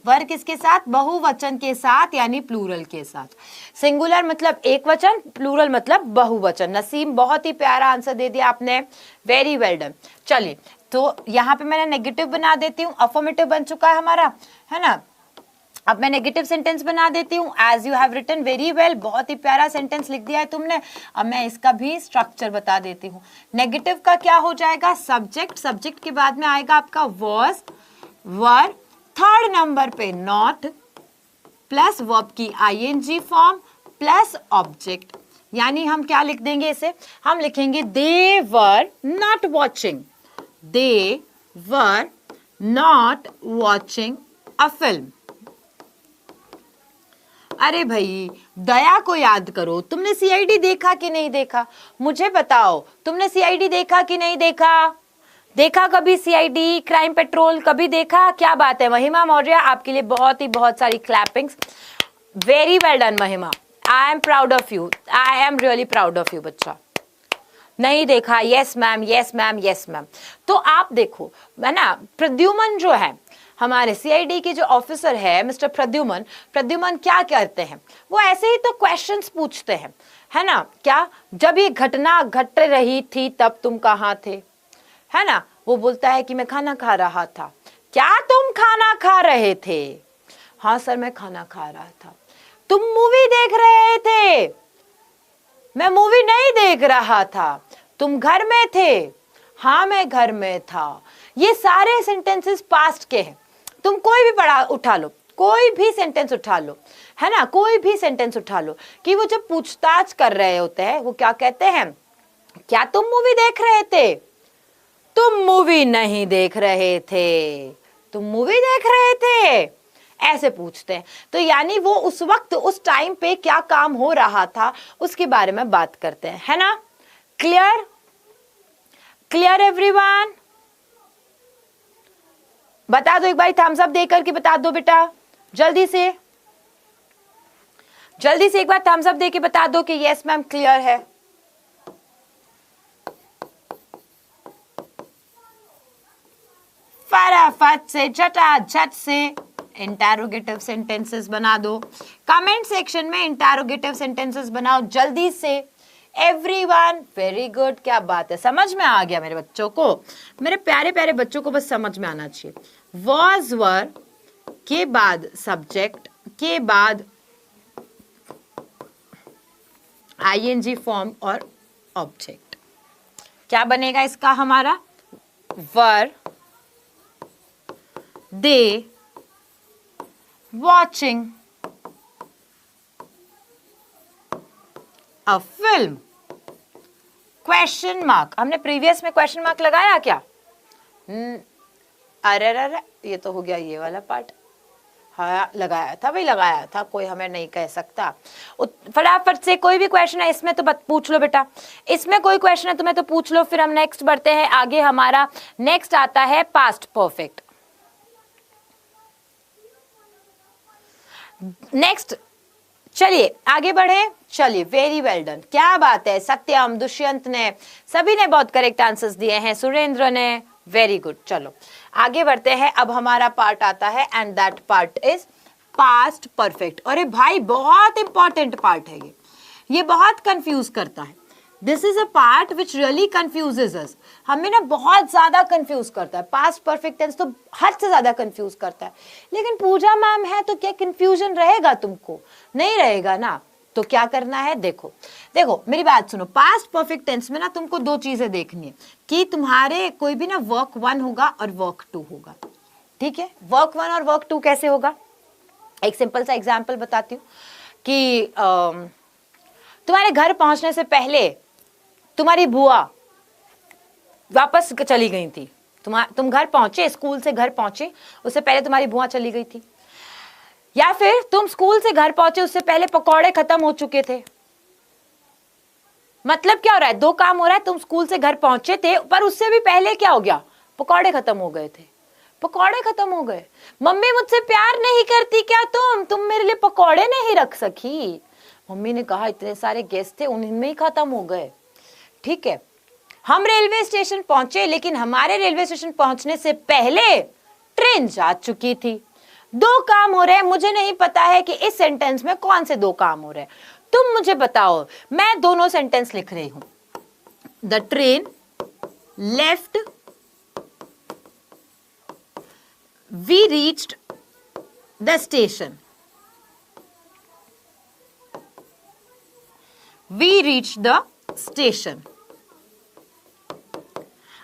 वर किसके साथ, बहुवचन के साथ, यानी प्लूरल के साथ। सिंगुलर मतलब एक वचन, प्लूरल मतलब बहुवचन। नसीम बहुत ही प्यारा आंसर दे दिया आपने, वेरी वेल डन। चलिए, तो यहाँ पे मैंने नेगेटिव बना देती हूँ, अफर्मेटिव बन चुका है हमारा, है ना। अब मैं नेगेटिव सेंटेंस बना देती हूँ, as you have written very well, बहुत ही प्यारा सेंटेंस लिख दिया है तुमने। अब मैं इसका भी स्ट्रक्चर बता देती हूँ। नेगेटिव का क्या हो जाएगा, सब्जेक्ट, सब्जेक्ट के बाद में आएगा आपका वॉज, वर, थर्ड नंबर पे नॉट, प्लस वर्ब की आईएनजी फॉर्म प्लस ऑब्जेक्ट। यानी हम क्या लिख देंगे इसे, हम लिखेंगे they were not watching, they were not watching a film. अरे भाई दया को याद करो, तुमने सीआईडी देखा कि नहीं देखा, मुझे बताओ, तुमने सीआईडी देखा कि नहीं देखा, देखा कभी सीआईडी, क्राइम पेट्रोल कभी देखा? क्या बात है महिमा मौर्य, आपके लिए बहुत सारी क्लैपिंग्स, वेरी वेल डन महिमा, I am proud of you, I am really proud of you बच्चा। नहीं देखा, yes ma'am, yes ma'am, yes ma'am. तो आप देखो, है ना, प्रद्युमन जो है हमारे सीआईडी के जो ऑफिसर है मिस्टर प्रद्युमन, प्रद्युमन क्या करते हैं, वो ऐसे ही तो क्वेश्चंस पूछते हैं, है ना। क्या, जब ये घटना घट रही थी तब तुम कहाँ थे, है ना। वो बोलता है कि मैं खाना खा रहा था। क्या तुम खाना खा रहे थे? हाँ सर मैं खाना खा रहा था। तुम मूवी देख रहे थे? मैं मूवी नहीं देख रहा था। तुम घर में थे? हाँ मैं घर में था। ये सारे सेंटेंसेस पास्ट के हैं। तुम कोई भी पढ़ा उठा लो, कोई भी सेंटेंस उठा लो, है ना, कोई भी सेंटेंस उठा लो, कि वो जब पूछताछ कर रहे होते हैं वो क्या कहते हैं, क्या तुम मूवी देख रहे थे? तुम मूवी नहीं देख रहे थे। तुम मूवी देख रहे थे, ऐसे पूछते हैं। तो यानी वो उस वक्त उस टाइम पे क्या काम हो रहा था उसके बारे में बात करते हैं, है ना। Clear, clear everyone? बता दो एक बार, थम्स अप देकर के बता दो बेटा, जल्दी से, जल्दी से एक बार थम्स अप देके बता दो कि यस मैम क्लियर है। फटाफट से, झटाझट से इंटरोगेटिव सेंटेंसेस बना दो। कमेंट सेक्शन में इंटरोगेटिव सेंटेंसेस बनाओ जल्दी से। एवरीवन वेरी गुड, क्या बात है, समझ में आ गया मेरे बच्चों को, मेरे प्यारे प्यारे बच्चों को बस समझ में आना चाहिए। वॉज वर के बाद सब्जेक्ट के बाद आईएनजी फॉर्म और ऑब्जेक्ट। क्या बनेगा इसका हमारा, were they watching a film, question mark. हमने प्रीवियस में क्वेश्चन मार्क लगाया क्या? अरे अरे ये तो हो गया ये वाला पार्ट, हाँ लगाया था भाई, लगाया था, कोई हमें नहीं कह सकता। फटाफट से कोई भी क्वेश्चन है इसमें तो पूछ लो बेटा, इसमें कोई क्वेश्चन है तुम्हें तो पूछ लो, फिर हम नेक्स्ट बढ़ते हैं आगे। हमारा नेक्स्ट आता है पास्ट परफेक्ट। नेक्स्ट चलिए आगे बढ़े। चलिए वेरी वेल डन, क्या बात है, सत्यम, दुष्यंत ने, सभी ने बहुत करेक्ट आंसर्स दिए हैं, सुरेंद्र ने, वेरी गुड। चलो आगे बढ़ते हैं। अब हमारा पार्ट आता है and that part is past perfect. अरे भाई बहुत इंपॉर्टेंट पार्ट है ये बहुत कंफ्यूज करता है। This is a part which really confuses us, हमें ना बहुत ज्यादा कंफ्यूज करता है। पास्ट परफेक्ट टेंस तो हद से ज्यादा कंफ्यूज करता है। लेकिन पूजा मैम है तो क्या कंफ्यूजन रहेगा तुमको? नहीं रहेगा ना। तो क्या करना है, देखो देखो मेरी बात सुनो। पास्ट परफेक्ट टेंस में ना तुमको दो चीजें देखनी है कि तुम्हारे कोई भी ना वर्क 1 होगा और वर्क 2 होगा। ठीक है, वर्क 1 और वर्क 2 कैसे होगा? एक सिंपल सा एग्जांपल बताती हूँ कि तुम्हारे घर पहुंचने से पहले तुम्हारी बुआ वापस चली गई थी। तुम घर पहुंचे, स्कूल से घर पहुंचे, उससे पहले तुम्हारी बुआ चली गई थी। या फिर तुम स्कूल से घर पहुंचे उससे पहले पकौड़े खत्म हो चुके थे। मतलब क्या हो रहा है, दो काम हो रहा है। तुम स्कूल से घर पहुंचे थे पर उससे भी पहले क्या हो गया, पकौड़े खत्म हो गए थे। पकौड़े खत्म हो गए। मम्मी मुझसे प्यार नहीं करती क्या तुम मेरे लिए पकौड़े नहीं रख सकी? मम्मी ने कहा इतने सारे गेस्ट थे उनमें ही खत्म हो गए। ठीक है, हम रेलवे स्टेशन पहुंचे लेकिन हमारे रेलवे स्टेशन पहुंचने से पहले ट्रेन जा चुकी थी। दो काम हो रहे हैं, मुझे नहीं पता है कि इस सेंटेंस में कौन से दो काम हो रहे हैं। तुम मुझे बताओ, मैं दोनों सेंटेंस लिख रही हूं। The train left, we reached the station, we reached the station.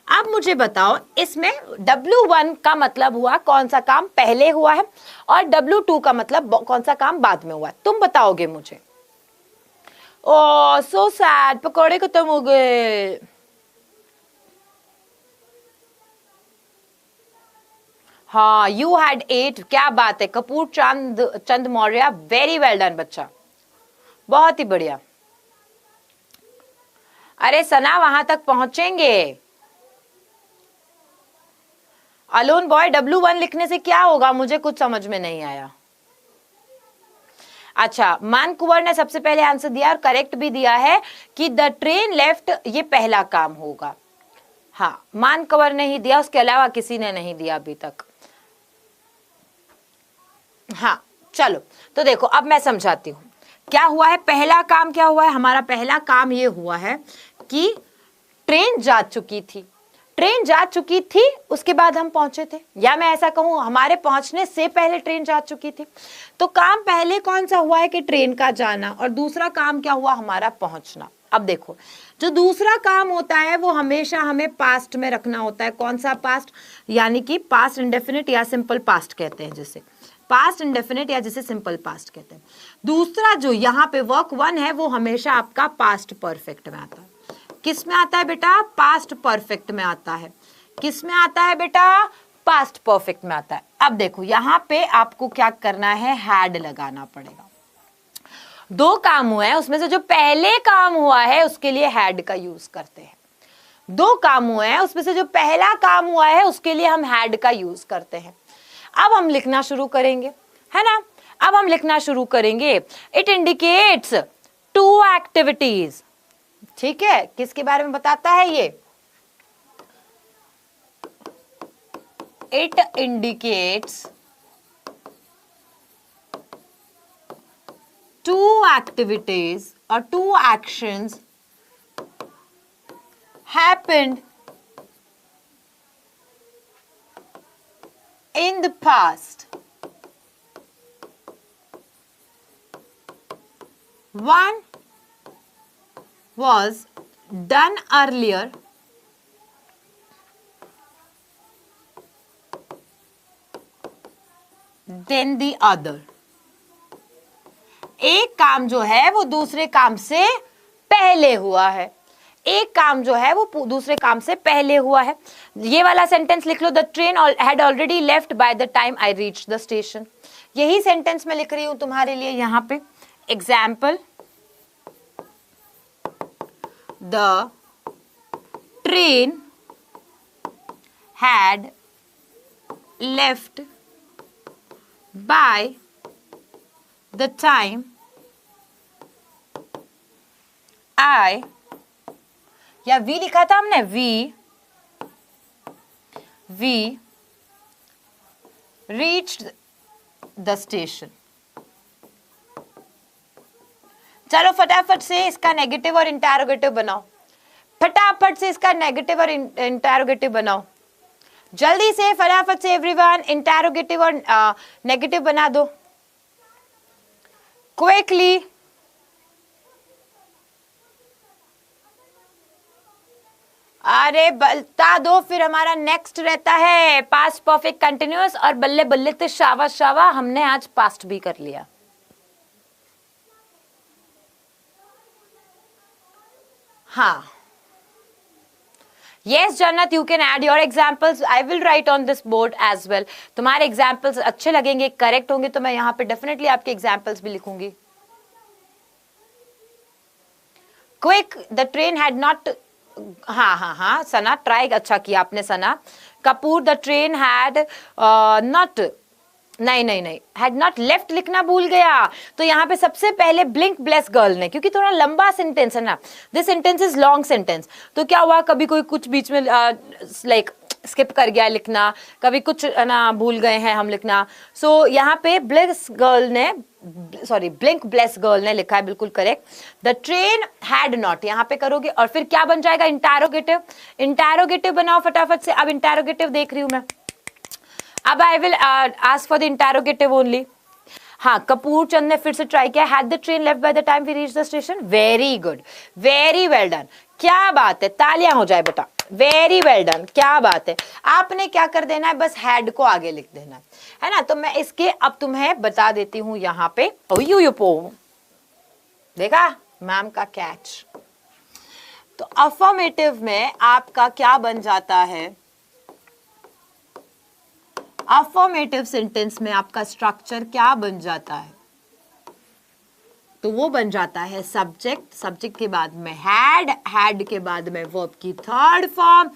अब मुझे बताओ इसमें W1 का मतलब हुआ कौन सा काम पहले हुआ है और W2 का मतलब कौन सा काम बाद में हुआ है, तुम बताओगे मुझे। ओह सो सैड, पकौड़े खत्म हो गए। हाँ यू हैड 8, क्या बात है कपूर चंद मौर्य, वेरी वेल डन बच्चा, बहुत ही बढ़िया। अरे सना वहां तक पहुंचेंगे। अलोन बॉय, W1 लिखने से क्या होगा, मुझे कुछ समझ में नहीं आया। अच्छा, मान कुंवर ने सबसे पहले आंसर दिया और करेक्ट भी दिया है कि द ट्रेन लेफ्ट, ये पहला काम होगा। हाँ मान कुंवर ने ही दिया, उसके अलावा किसी ने नहीं दिया अभी तक। हाँ चलो तो देखो अब मैं समझाती हूं क्या हुआ है। पहला काम क्या हुआ है, हमारा पहला काम ये हुआ है कि ट्रेन जा चुकी थी। ट्रेन जा चुकी थी उसके बाद हम पहुंचे थे, या मैं ऐसा कहूं हमारे पहुंचने से पहले ट्रेन जा चुकी थी। तो काम पहले कौन सा हुआ है कि ट्रेन का जाना, और दूसरा काम क्या हुआ, हमारा पहुंचना। अब देखो जो दूसरा काम होता है वो हमेशा हमें पास्ट में रखना होता है। कौन सा पास्ट, यानी कि पास्ट इंडेफिनिट या सिंपल पास्ट कहते हैं, जिसे पास्ट इंडेफिनिट या जिसे सिंपल पास्ट कहते हैं। दूसरा जो यहाँ पे वर्क 1 है वो हमेशा आपका पास्ट परफेक्ट में आता है। किस में आता है बेटा, पास्ट परफेक्ट में आता है। किस में आता है बेटा, पास्ट परफेक्ट में आता है। अब देखो यहाँ पे आपको क्या करना है, हैड लगाना पड़ेगा। दो काम हुए हैं, उसमें से जो पहले काम हुआ है उसके लिए हैड का यूज करते हैं। दो काम हुए हैं, उसमें से जो पहला काम हुआ है उसके लिए हम हैड का यूज करते हैं। अब हम लिखना शुरू करेंगे, है ना। अब हम लिखना शुरू करेंगे। It indicates 2 activities. ठीक है, किसके बारे में बताता है ये, it indicates 2 activities or 2 actions happened in the past. One was done earlier than the other. एक काम जो है वो दूसरे काम से पहले हुआ है। एक काम जो है वो दूसरे काम से पहले हुआ है। ये वाला सेंटेंस लिख लो, the train had already left by the time I reach the station. यही सेंटेंस मैं लिख रही हूं तुम्हारे लिए यहाँ पे। Example, the train had left by the time I, या वी लिखा था हमने, वी reached the station। चलो फटाफट से इसका नेगेटिव और इंटरोगेटिव बनाओ, फटाफट से इसका नेगेटिव और इंटरोगेटिव बनाओ, जल्दी से फटाफट से एवरीवन इंटरोगेटिव और नेगेटिव बना दो क्विकली। अरे बता दो, फिर हमारा नेक्स्ट रहता है पास्ट परफेक्ट कंटिन्यूअस, और बल्ले बल्ले तो शाबाश शाबाश, हमने आज पास्ट भी कर लिया। हाँ, Yes, Jannat, you can add your examples. I will write on this board as well. तुम्हारे examples अच्छे लगेंगे, करेक्ट होंगे, तो मैं यहाँ पे definitely आपके examples भी लिखूंगी। Quick, the train had not, हाँ सना, ट्राई अच्छा किया आपने सना। Kapoor, the train had not, नहीं, had not left लिखना भूल गया। तो यहाँ पे सबसे पहले ब्लिंक ब्लेस गर्ल ने, क्योंकि थोड़ा लंबा सेंटेंस है ना, this sentence is long sentence, तो क्या हुआ, कभी कोई कुछ बीच में लाइक स्किप कर गया लिखना, कभी कुछ ना भूल गए हैं हम लिखना। सो यहाँ पे ब्लिंक ब्लेस गर्ल ने लिखा है, बिल्कुल correct. The train had not, यहाँ पे करोगे और फिर क्या बन जाएगा, इंटरोगेटिव। इंटरोगेटिव बनाओ फटाफट से, अब इंटरोगेटिव देख रही हूं मैं। अब I will ask for the interrogative only. हाँ, कपूर चंद ने फिर से ट्राई किया, had the train left by the time we reach the station. Very good, very well done, क्या बात है, तालियां हो जाए बेटा, वेरी वेल डन, क्या बात है। आपने क्या कर देना है, बस हैड को आगे लिख देना है ना। तो मैं इसके अब तुम्हें बता देती हूं यहाँ पे, देखा मैम का कैच। तो अफर्मेटिव में आपका क्या बन जाता है, अफर्मेटिव सेंटेंस में आपका स्ट्रक्चर क्या बन जाता है, तो वो बन जाता है सब्जेक्ट, सब्जेक्ट के बाद में हैड, हैड के बाद में वर्ब की थर्ड फॉर्म,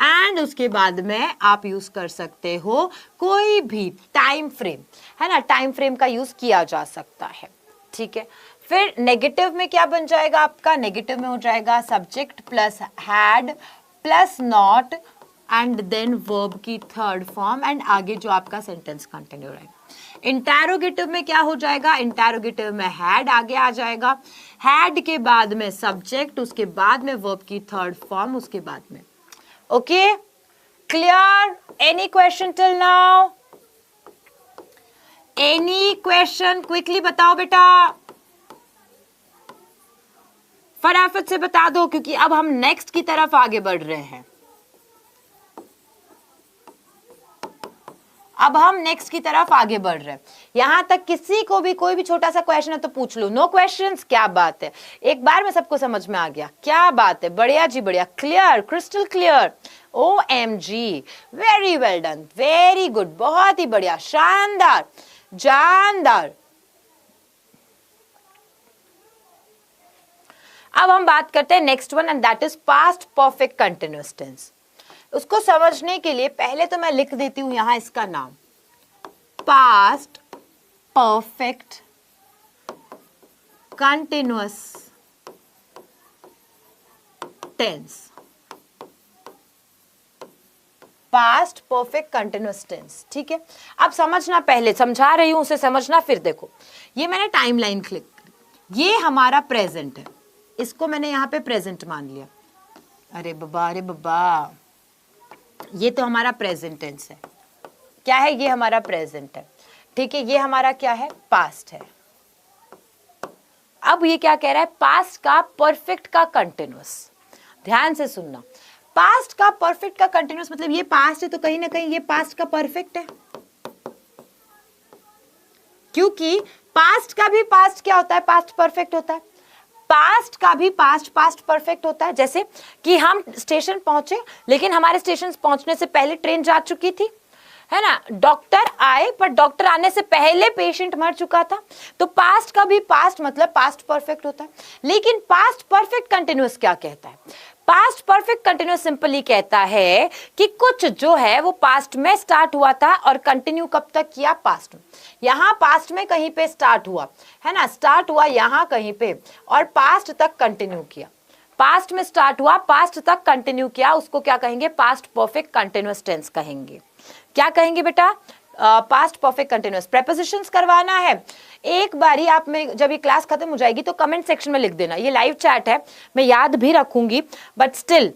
एंड उसके बाद में आप यूज कर सकते हो कोई भी टाइम फ्रेम, है ना, टाइम फ्रेम का यूज किया जा सकता है, ठीक है। फिर नेगेटिव में क्या बन जाएगा आपका, नेगेटिव में हो जाएगा subject plus had plus not and then verb की थर्ड फॉर्म, एंड आगे जो आपका सेंटेंस कंटिन्यू रहेगा। इंटरोगेटिव में क्या हो जाएगा, इंटरोगेटिव में हैड आगे आ जाएगा, हैड के बाद में सब्जेक्ट, उसके बाद में वर्ब की थर्ड फॉर्म, उसके बाद में। Okay, clear? Any question till now? Any question? Quickly बताओ बेटा, फटाफट से बता दो, क्योंकि अब हम नेक्स्ट की तरफ आगे बढ़ रहे हैं। अब हम नेक्स्ट की तरफ आगे बढ़ रहे हैं। यहां तक किसी को भी कोई भी छोटा सा क्वेश्चन है तो पूछ लो। Know questions? क्या बात है, एक बार में सबको समझ में आ गया, क्या बात है, बढ़िया जी बढ़िया, clear, crystal clear. OMG, very well done, very good, बहुत ही बढ़िया, शानदार, जानदार। अब हम बात करते हैं next one, and that is past perfect continuous tense. उसको समझने के लिए पहले तो मैं लिख देती हूं यहां इसका नाम, past perfect continuous tense. Past perfect continuous tense, ठीक है। अब समझना, पहले समझा रही हूं उसे समझना, फिर देखो। ये मैंने टाइमलाइन क्लिक, ये हमारा प्रेजेंट है, इसको मैंने यहां पे प्रेजेंट मान लिया। अरे बाबा, ये तो हमारा प्रेजेंट टेंस है, क्या है, ये हमारा प्रेजेंट है, ठीक है। ये हमारा क्या है, पास्ट है। अब ये क्या कह रहा है, पास्ट का परफेक्ट का कंटिन्यूअस। ध्यान से सुनना, पास्ट का परफेक्ट का कंटिन्यूअस मतलब ये पास्ट है तो कहीं ना कहीं ये पास्ट का परफेक्ट है, क्योंकि पास्ट का भी पास्ट क्या होता है, पास्ट परफेक्ट होता है। पास्ट का भी पास्ट परफेक्ट होता है। जैसे कि हम स्टेशन पहुंचे, लेकिन हमारे स्टेशन पहुंचने से पहले ट्रेन जा चुकी थी, है ना, डॉक्टर आए पर डॉक्टर आने से पहले पेशेंट मर चुका था। तो पास्ट का भी पास्ट मतलब पास्ट परफेक्ट होता है। लेकिन पास्ट परफेक्ट कंटिन्यूअस क्या कहता है? पास्ट परफेक्ट कंटिन्यूअस सिंपली कहता है कि कुछ जो है वो पास्ट में स्टार्ट हुआ था और कंटिन्यू कब तक किया? पास्ट में। यहां पास्ट में कहीं पे स्टार्ट हुआ है ना, स्टार्ट हुआ यहां कहीं पे और पास्ट तक कंटिन्यू किया। पास्ट में स्टार्ट हुआ, पास्ट तक कंटिन्यू किया, उसको क्या कहेंगे? पास्ट परफेक्ट कंटिन्यूअस टेंस कहेंगे। क्या कहेंगे बेटा? Past perfect continuous. प्रेपोजिशंस करवाना है एक बारी आप में, जब ये क्लास खत्म हो जाएगी तो कमेंट सेक्शन में लिख देना। ये लाइव चैट है, मैं याद भी रखूंगी बट स्टिल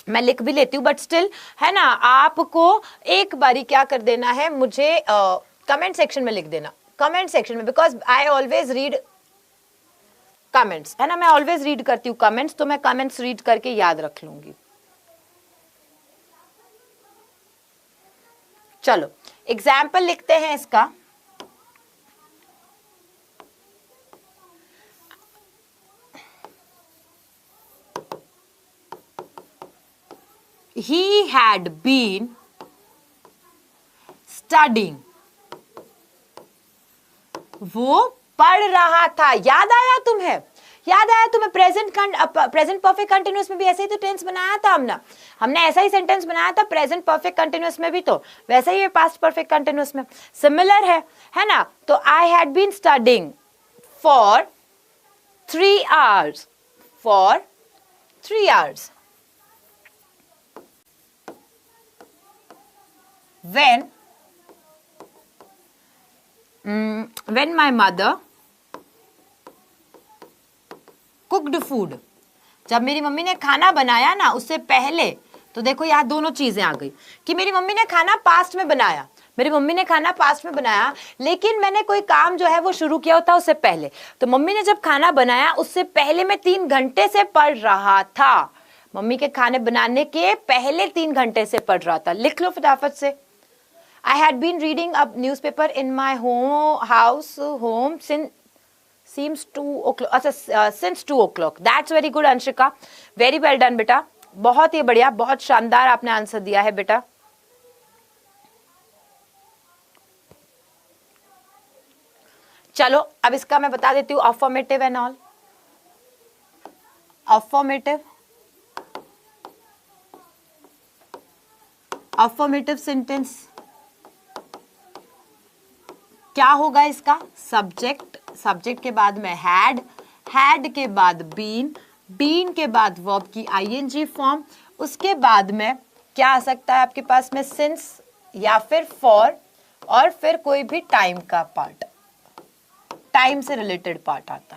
मैं लिख भी लेती हूँ, बट स्टिल है ना, आपको एक बारी क्या कर देना है, मुझे कमेंट सेक्शन में लिख देना, कमेंट सेक्शन में, because I always read comments, है ना, मैं ऑलवेज रीड करती हूँ कमेंट्स, तो मैं कमेंट्स रीड करके याद रख लूंगी। चलो एग्जाम्पल लिखते हैं इसका। He had been studying. वो पढ़ रहा था। याद आया तुम्हें? याद आया तुम्हें? प्रेजेंट परफेक्ट कंटिन्यूअस में भी ऐसे ही तो टेंस बनाया था हमने ऐसा ही सेंटेंस बनाया था प्रेजेंट परफेक्ट कंटिन्यूअस में भी, तो वैसे ही पास्ट परफेक्ट कंटिन्यूअस में सिमिलर है ना। तो I had been studing for 3 hours, for 3 hours when my mother cooked food. जब मेरी मम्मी ने खाना बनाया ना, उससे पहले, तो देखो यहाँ दोनों चीजें आ गई कि मेरी मम्मी ने खाना पास्ट में बनाया, मेरी मम्मी ने खाना पास्ट में बनाया, लेकिन मैंने कोई काम जो है वो शुरू किया होता उससे पहले। तो मम्मी ने जब खाना बनाया उससे पहले मैं 3 घंटे से पढ़ रहा था। मम्मी के खाने बनाने के पहले 3 घंटे से पढ़ रहा था। लिख लो फटाफट से। I had been reading a newspaper in my home since 2 o'clock. Since 2 o'clock. That's very good Anshika, very well done बेटा, बहुत ही बढ़िया, बहुत शानदार आपने आंसर दिया है बेटा। चलो अब इसका मैं बता देती हूँ affirmative and all. Affirmative sentence क्या होगा इसका? सब्जेक्ट के बाद में हैड के बाद बीन के बाद वर्ब की आईएनजी फॉर्म, उसके बाद में क्या आ सकता है आपके पास में? सिंस या फिर फॉर, और फिर कोई भी टाइम का पार्ट, टाइम से रिलेटेड पार्ट आता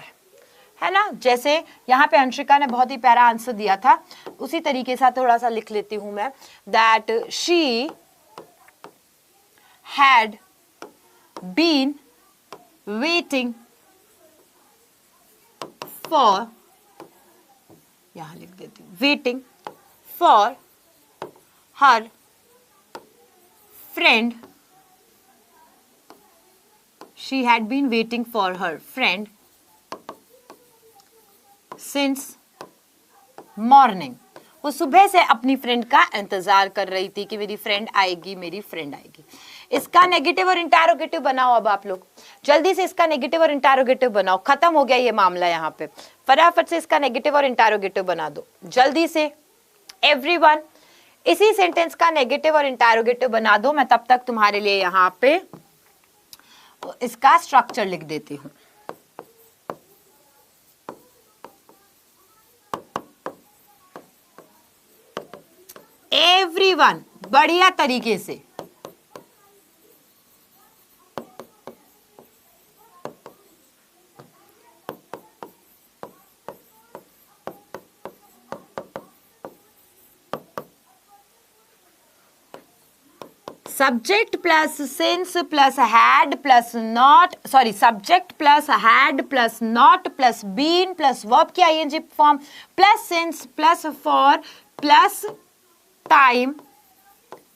है ना। जैसे यहाँ पे अंशिका ने बहुत ही प्यारा आंसर दिया था, उसी तरीके से थोड़ा सा लिख लेती हूं मैं, that she had been waiting for, यहां लिख देती हूं, waiting for her friend. She had been waiting for her friend since morning. वो सुबह से अपनी फ्रेंड का इंतजार कर रही थी कि मेरी फ्रेंड आएगी। इसका नेगेटिव और इंटरोगेटिव बनाओ। अब आप लोग जल्दी से इसका नेगेटिव और इंटरोगेटिव बनाओ। खत्म हो गया ये मामला यहाँ पे, फटाफट से इसका नेगेटिव और इंटरोगेटिव बना दो जल्दी से एवरीवन। इसी सेंटेंस का नेगेटिव और इंटरोगेटिव बना दो। मैं तब तक तुम्हारे लिए यहाँ पे इसका स्ट्रक्चर लिख देती हूँ। एवरीवन बढ़िया तरीके से। Subject plus since plus had plus not, sorry subject plus had plus not plus been plus verb की ING form plus since plus for plus time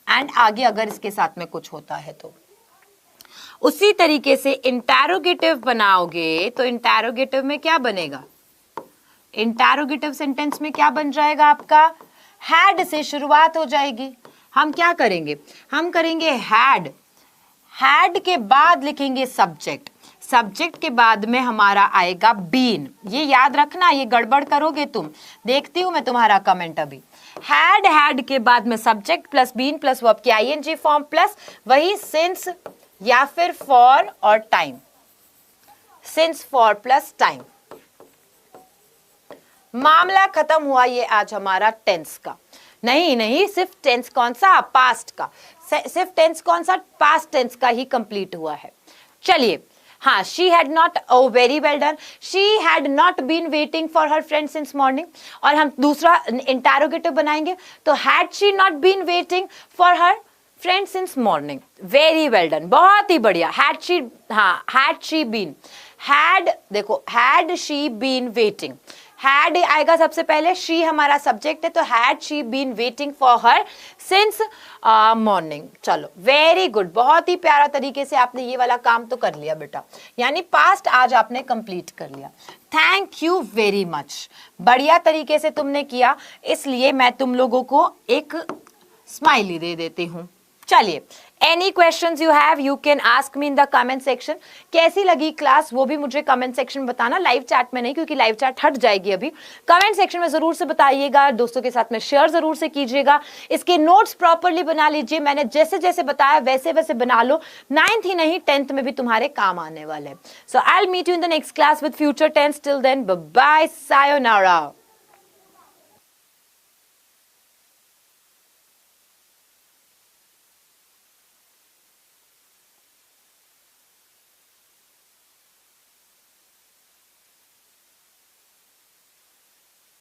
and आगे अगर इसके साथ में कुछ होता है तो। उसी तरीके से इंटरोगेटिव बनाओगे तो इंटरोगेटिव में क्या बनेगा? इंटरोगेटिव सेंटेंस में क्या बन जाएगा आपका? हैड से शुरुआत हो जाएगी। हम क्या करेंगे, हम करेंगे हैड, हैड के बाद लिखेंगे सब्जेक्ट, सब्जेक्ट के बाद में हमारा आएगा बीन। ये याद रखना, ये गड़बड़ करोगे तुम, देखती हूं मैं तुम्हारा कमेंट अभी। हैड के बाद में subject plus been plus verb की आईएनजी फॉर्म प्लस वही सिंस या फिर फॉर और time, since for plus time. मामला खत्म हुआ ये आज हमारा टेंस का। नहीं, सिर्फ टेंस कौन सा, पास्ट का, सिर्फ टेंस कौन सा, पास्ट टेंस का ही कंप्लीट हुआ है। चलिए, हाँ, she had not, o very well done, she had not been waiting for her friend since morning. और हम दूसरा इंटरोगेटिव बनाएंगे, तो had she not been waiting for her friend since morning. Very well done, बहुत ही बढ़िया। हैड शी, हाँ, हैड शी बीन, हैड, देखो had she been waiting, had आएगा सबसे पहले, शी हमारा सब्जेक्ट है, तो had she been waiting for her since morning. चलो वेरी गुड, बहुत ही प्यारा तरीके से आपने ये वाला काम तो कर लिया बेटा, यानी पास्ट आज आपने कंप्लीट कर लिया। थैंक यू वेरी मच, बढ़िया तरीके से तुमने किया, इसलिए मैं तुम लोगों को एक स्माइली दे देती हूँ। चलिए, any questions you have you can ask me in the comment section. कैसी लगी क्लास वो भी मुझे कमेंट सेक्शन में बताना, लाइव चैट में नहीं, क्योंकि लाइव चैट हट जाएगी अभी। कमेंट सेक्शन में जरूर से बताइएगा, दोस्तों के साथ में शेयर जरूर से कीजिएगा। इसके नोट्स प्रॉपरली बना लीजिए, मैंने जैसे जैसे बताया वैसे वैसे बना लो, 9th ही नहीं 10th में भी तुम्हारे काम आने वाले। So I will meet you in the next class with future tense. Till then bye bye, sayonara.